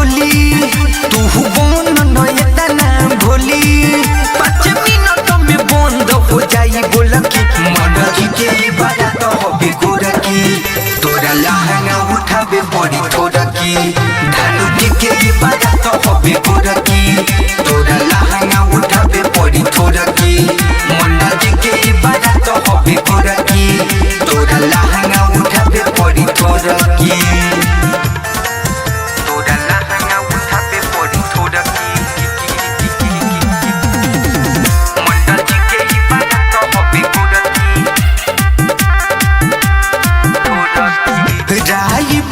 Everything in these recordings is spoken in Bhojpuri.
खोली तू बोन नयता ना भोली 5 मिनट में बंद हो जाई बोलकी मंडली के बारात होबे गोरकी तोरा लहंगा उठाबे पड़ी थोड़की धानुटी के बारात होबे गोरकी तोरा लहंगा उठाबे पड़ी थोड़की मंडली के बारात होबे गोरकी तोरा लहंगा उठाबे पड़ी थोड़की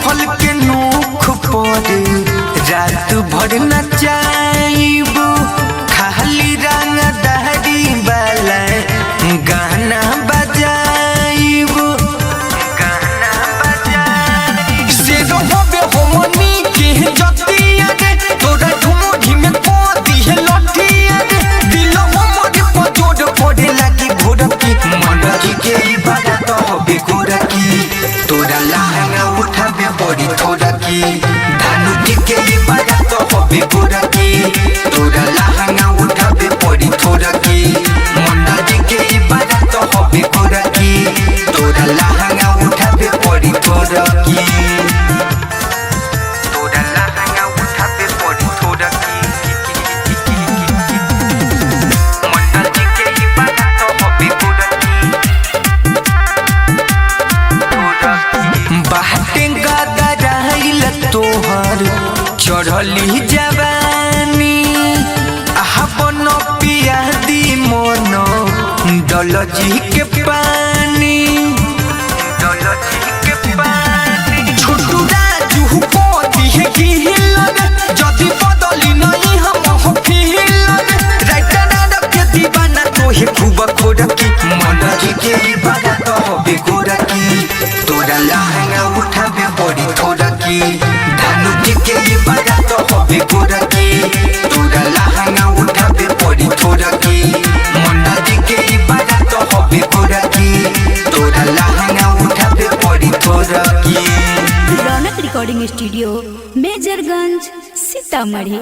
फल के नोख पड़े रात भर नचाइब खाली रंग दहरी वाला गाना बजाइब से रहबे हमनी के जतिया रे तोरा ढूंढी में को दिहे लठिया रे दिल हमर पजोड़ पड़े लागी भोरकी मंडली के बारात होबे गोरकी तोरा लहंगा उठाबे पड़ी थोड़की धानुटी के बारात होबे गोरकी तोरा लहंगा उठाबे पड़ी थोड़की मंडली के बारात होबे गोरकी तोरा लहंगा उठाबे पड़ी थोड़की तोरा लहंगा उठाबे पड़ी थोड़की मंडली के बारात होबे गोरकी बाटे गदराइल तोहर चढ़ली जवानी अपन पिया दी मन दलजी के पानी छोटू राजू को दिहे गिल जदि बदली नहीं हम फिल राइटर के दीवाना तोहे खूब खोरकी मंडली के बारात होबे गोरकी तोरा लहंगा उठाबे पड़ी थोड़की धानुटी के बारात होबे गोरकी तोरा लहंगा उठाबे पड़ी थोड़की मंडली के बारात होबे गोरकी तोरा लहंगा उठाबे पड़ी थोड़की। रौनक रिकॉर्डिंग स्टूडियो मेजरगंज सीतामढ़ी।